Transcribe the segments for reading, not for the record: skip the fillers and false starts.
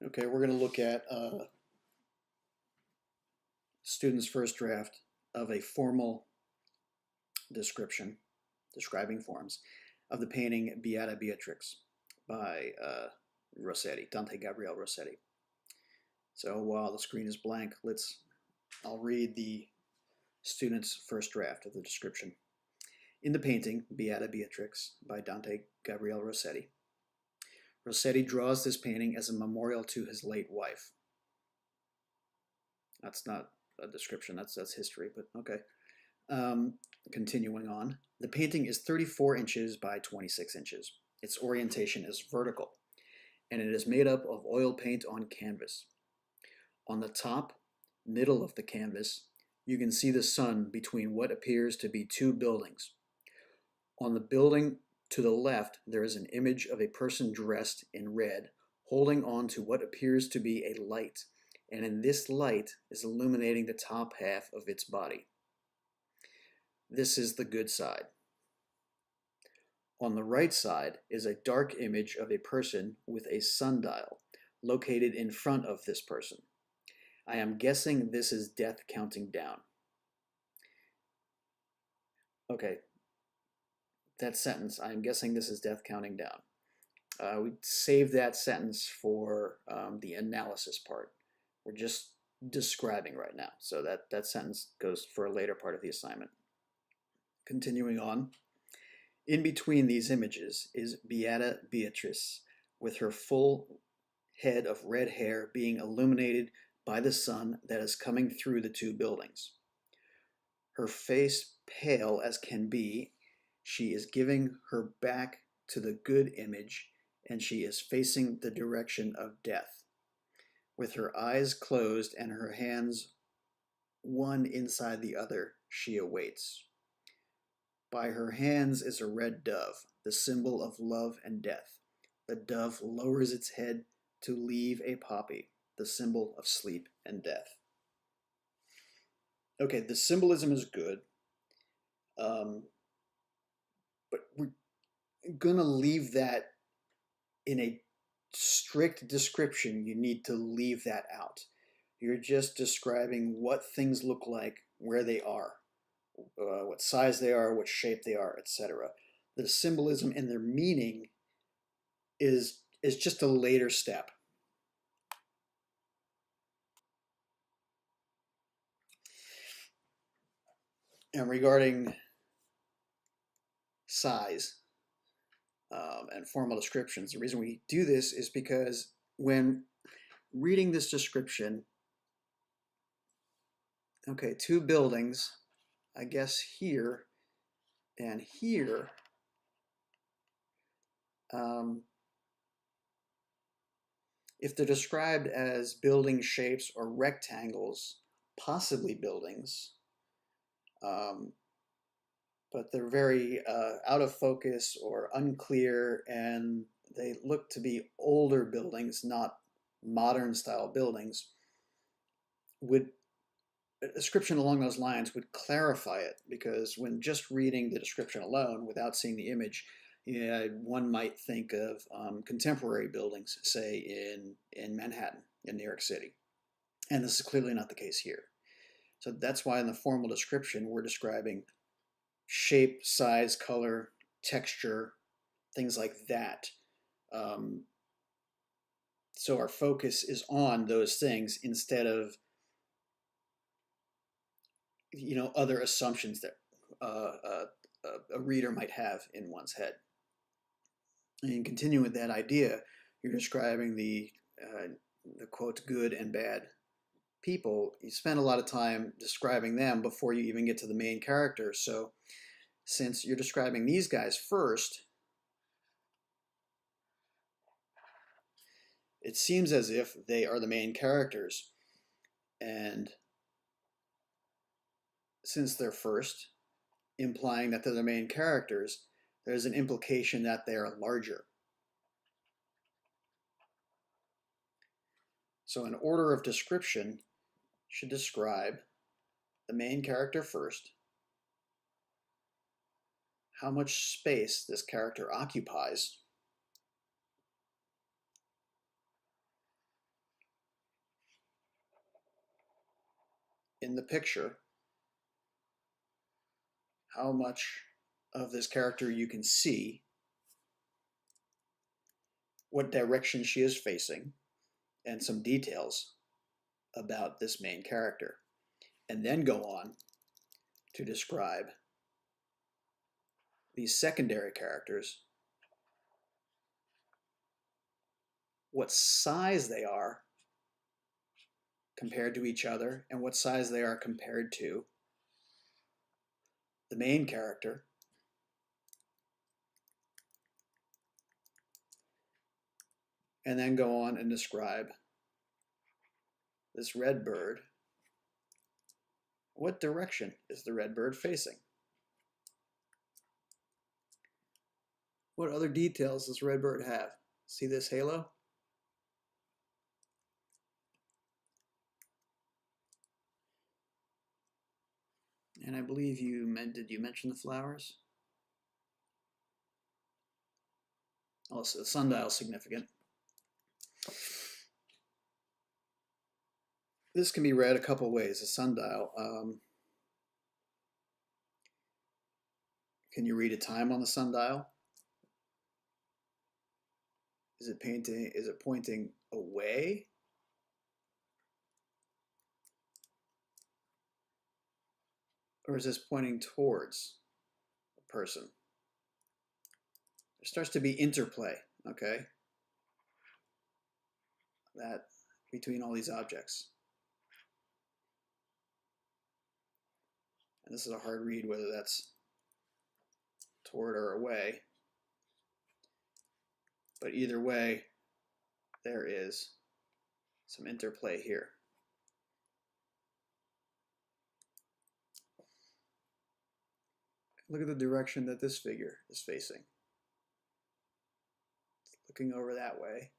Okay, we're going to look at student's first draft of a formal description, describing forms, of the painting Beata Beatrix by Rossetti, Dante Gabriel Rossetti. So while the screen is blank, I'll read the student's first draft of the description. In the painting Beata Beatrix by Dante Gabriel Rossetti, Rossetti draws this painting as a memorial to his late wife. That's not a description, that's history, but okay. Um, Continuing on, the painting is 34 inches by 26 inches. Its orientation is vertical, and it is made up of oil paint on canvas. On the top, middle of the canvas, you can see the sun between what appears to be two buildings. On the building to the left, there is an image of a person dressed in red, holding on to what appears to be a light, and in this light is illuminating the top half of its body. This is the good side. On the right side is a dark image of a person with a sundial located in front of this person. I am guessing this is death counting down. Okay, that sentence, I am guessing this is death counting down. We save that sentence for the analysis part. We're just describing right now, so that sentence goes for a later part of the assignment. Continuing on, in between these images is Beata Beatrice, with her full head of red hair being illuminated by the sun that is coming through the two buildings. Her face pale as can be, she is giving her back to the good image, and she is facing the direction of death. With her eyes closed and her hands one inside the other, she awaits. By her hands is a red dove, the symbol of love and death. The dove lowers its head to leave a poppy, the symbol of sleep and death. Okay, the symbolism is good, but we're going to leave that in a strict description. You need to leave that out. You're just describing what things look like, where they are, what size they are, what shape they are, etc. The symbolism and their meaning is just a later step. And regarding size and formal descriptions, the reason we do this is because when reading this description, okay, two buildings, I guess here and here, um, if they're described as building shapes or rectangles, possibly buildings, um, but they're very out of focus or unclear, and they look to be older buildings, not modern style buildings, would a description along those lines would clarify it, because when just reading the description alone without seeing the image, yeah, one might think of contemporary buildings, say in Manhattan, in New York City. And this is clearly not the case here. So that's why in the formal description, we're describing shape, size, color, texture, things like that. Um, so our focus is on those things instead of other assumptions that a reader might have in one's head. And continuing with that idea, you're describing the quote good and bad people. You spend a lot of time describing them before you even get to the main character. So since you're describing these guys first, it seems as if they are the main characters. And since they're first, implying that they're the main characters, there's an implication that they are larger. So an order of description should describe the main character first, how much space this character occupies, in the picture how much of this character you can see, what direction she is facing, and some details about this main character. And then go on to describe these secondary characters, what size they are compared to each other, and what size they are compared to the main character. And then go on and describe this red bird. What direction is the red bird facing? What other details does red bird have? See this halo? And I believe did you mention the flowers? Also, the sundial is significant. This can be read a couple ways. The sundial. Can you read a time on the sundial? Is it pointing away? Or is this pointing towards a person? There starts to be interplay, okay? That between all these objects. And this is a hard read whether that's toward or away. But either way, there is some interplay here. Look at the direction that this figure is facing. It's looking over that way.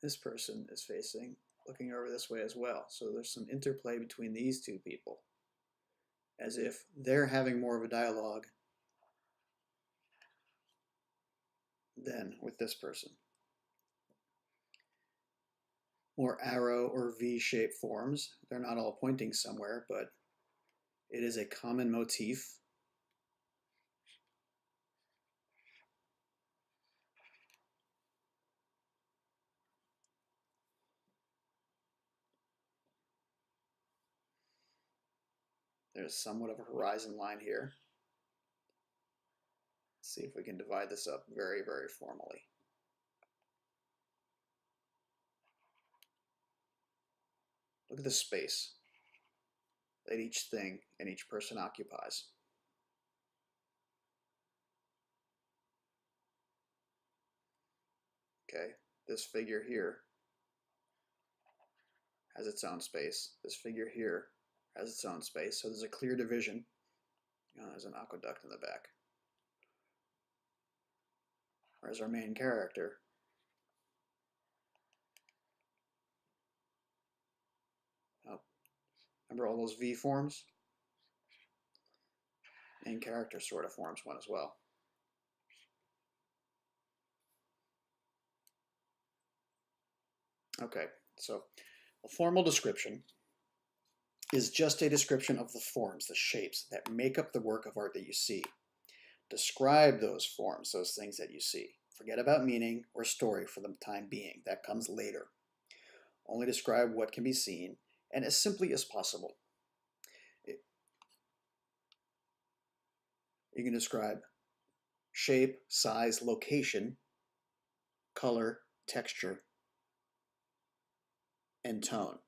This person is facing, looking over this way as well. So there's some interplay between these two people, as if they're having more of a dialogue than with this person. More arrow or V-shaped forms. They're not all pointing somewhere, but it is a common motif. There's somewhat of a horizon line here. Let's see if we can divide this up very, very formally. Look at the space that each thing and each person occupies. Okay, this figure here has its own space. This figure here has its own space. So there's a clear division. There's an aqueduct in the back. Whereas our main character remember all those V forms? Main character sort of forms one as well. Okay, so a formal description is just a description of the forms, the shapes that make up the work of art that you see. Describe those forms, those things that you see. Forget about meaning or story for the time being. That comes later. Only describe what can be seen, and as simply as possible. You can describe shape, size, location, color, texture, and tone.